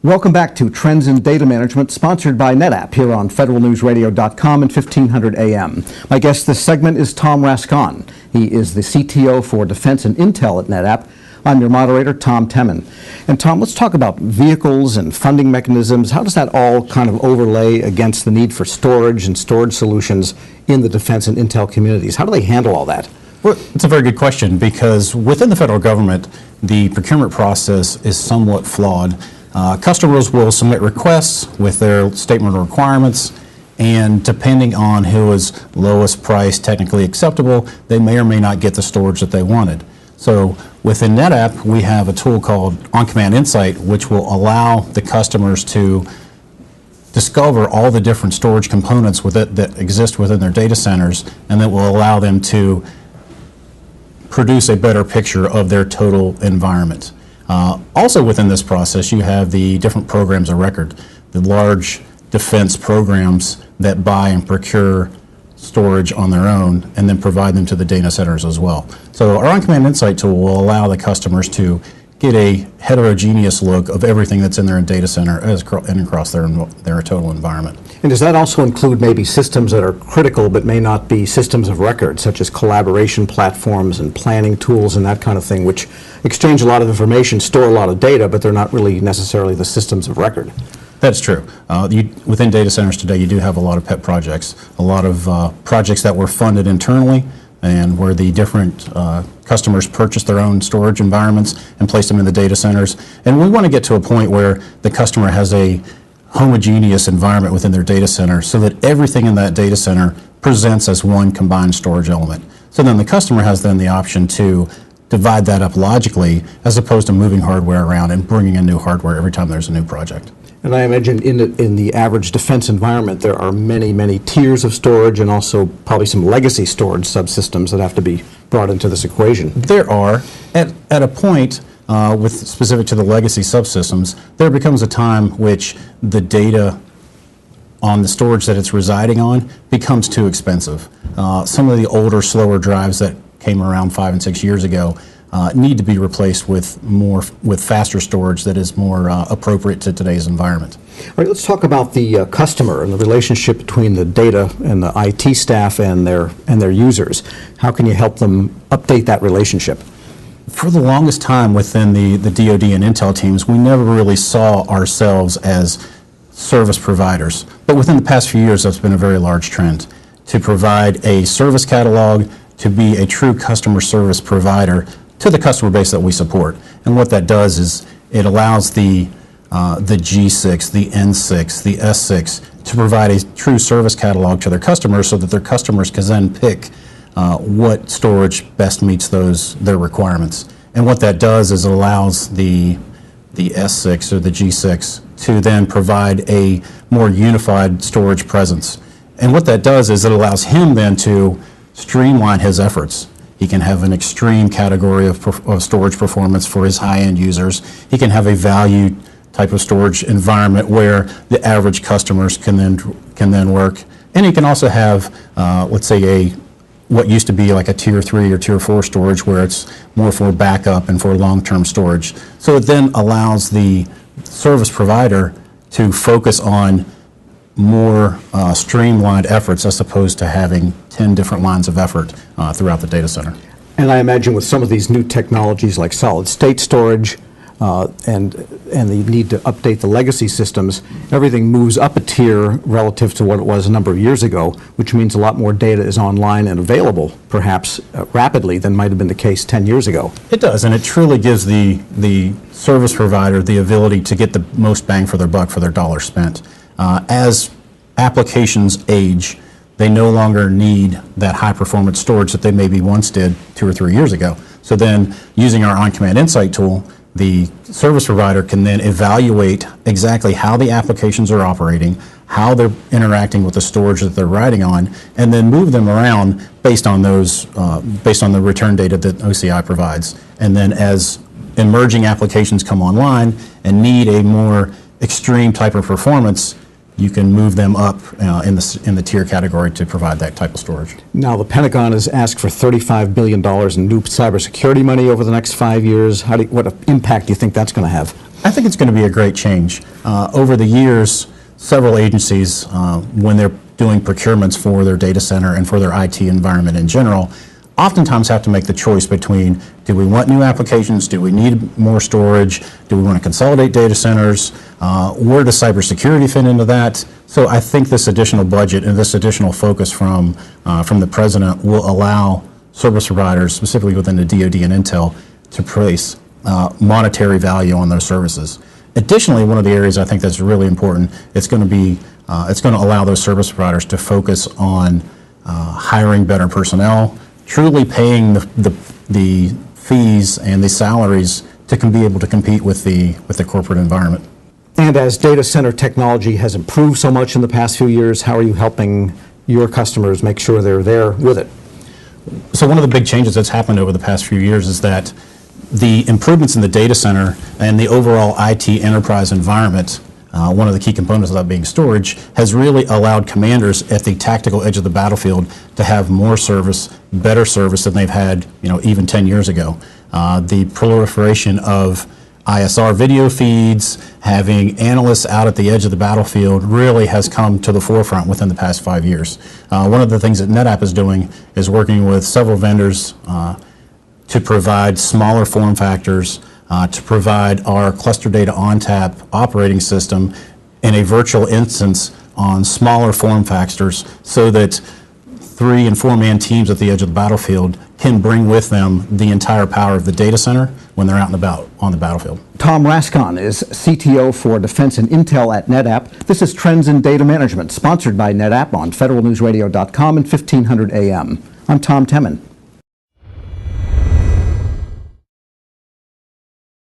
Welcome back to Trends in Data Management, sponsored by NetApp here on federalnewsradio.com and 1500 AM. My guest this segment is Tom Rascon. He is the CTO for Defense and Intel at NetApp. I'm your moderator, Tom Temin. And Tom, let's talk about vehicles and funding mechanisms. How does that all kind of overlay against the need for storage and storage solutions in the defense and intel communities? How do they handle all that? Well, it's a very good question, because within the federal government, the procurement process is somewhat flawed. Customers will submit requests with their statement of requirements, and depending on who is lowest price, technically acceptable, they may or may not get the storage that they wanted. So within NetApp, we have a tool called On-Command Insight, which will allow the customers to discover all the different storage components that exist within their data centers, and that will allow them to produce a better picture of their total environment. Also within this process, you have the different programs of record, the large defense programs that buy and procure storage on their own and then provide them to the data centers as well. So our On-Command Insight tool will allow the customers to get a heterogeneous look of everything that's in their data center and across their total environment. And does that also include maybe systems that are critical but may not be systems of record, such as collaboration platforms and planning tools and that kind of thing, which exchange a lot of information, store a lot of data, but they're not really necessarily the systems of record? That's true. Within data centers today, you do have a lot of pet projects, a lot of projects that were funded internally, and where the different customers purchase their own storage environments and place them in the data centers. And we want to get to a point where the customer has a homogeneous environment within their data center, so that everything in that data center presents as one combined storage element. So then the customer has then the option to divide that up logically, as opposed to moving hardware around and bringing in new hardware every time there's a new project. And I imagine in the average defense environment, there are many, many tiers of storage, and also probably some legacy storage subsystems that have to be brought into this equation. There are. At a point, specific to the legacy subsystems, there becomes a time which the data on the storage that it's residing on becomes too expensive. Some of the older, slower drives that came around 5 and 6 years ago need to be replaced with faster storage that is more appropriate to today's environment. All right, let's talk about the customer and the relationship between the data and the IT staff and their users. How can you help them update that relationship? For the longest time within the DoD and Intel teams, we never really saw ourselves as service providers. But within the past few years, that's been a very large trend, to provide a service catalog, to be a true customer service provider to the customer base that we support. And what that does is it allows the G6, the N6, the S6 to provide a true service catalog to their customers, so that their customers can then pick what storage best meets their requirements. And what that does is it allows the S6 or the G6 to then provide a more unified storage presence. And what that does is it allows him then to streamline his efforts. He can have an extreme category of storage performance for his high-end users. He can have a value type of storage environment where the average customers can then work. And he can also have, let's say, what used to be like a tier 3 or tier 4 storage, where it's more for backup and for long-term storage. So it then allows the service provider to focus on more streamlined efforts, as opposed to having 10 different lines of effort throughout the data center. And I imagine with some of these new technologies like solid state storage and the need to update the legacy systems, everything moves up a tier relative to what it was a number of years ago, which means a lot more data is online and available, perhaps rapidly, than might have been the case 10 years ago. It does, and it truly gives the service provider the ability to get the most bang for their buck for their dollar spent. As applications age, they no longer need that high-performance storage that they maybe once did 2 or 3 years ago. So then, using our On-Command Insight tool, the service provider can then evaluate exactly how the applications are operating, how they're interacting with the storage that they're writing on, and then move them around based on the return data that OCI provides. And then, as emerging applications come online and need a more extreme type of performance, you can move them up in the tier category to provide that type of storage. Now, the Pentagon has asked for $35 billion in new cybersecurity money over the next 5 years. What impact do you think that's going to have? I think it's going to be a great change. Over the years, several agencies, when they're doing procurements for their data center and for their IT environment in general, oftentimes have to make the choice between, do we want new applications, do we need more storage, do we want to consolidate data centers, where does cybersecurity fit into that? So I think this additional budget and this additional focus from the President will allow service providers, specifically within the DoD and Intel, to place monetary value on those services. Additionally, one of the areas I think that's really important, it's going to allow those service providers to focus on hiring better personnel, truly paying the fees and the salaries to be able to compete with the corporate environment. And as data center technology has improved so much in the past few years, how are you helping your customers make sure they're there with it? So one of the big changes that's happened over the past few years is that the improvements in the data center and the overall IT enterprise environment, one of the key components of that being storage, has really allowed commanders at the tactical edge of the battlefield to have more service, better service than they've had, even 10 years ago. The proliferation of ISR video feeds, having analysts out at the edge of the battlefield really has come to the forefront within the past 5 years. One of the things that NetApp is doing is working with several vendors to provide smaller form factors, to provide our cluster data ONTAP operating system in a virtual instance on smaller form factors so that 3- and 4-man teams at the edge of the battlefield can bring with them the entire power of the data center when they're out and about on the battlefield. Tom Rascon is CTO for Defense and Intel at NetApp. This is Trends in Data Management, sponsored by NetApp on federalnewsradio.com and 1500 AM. I'm Tom Temin.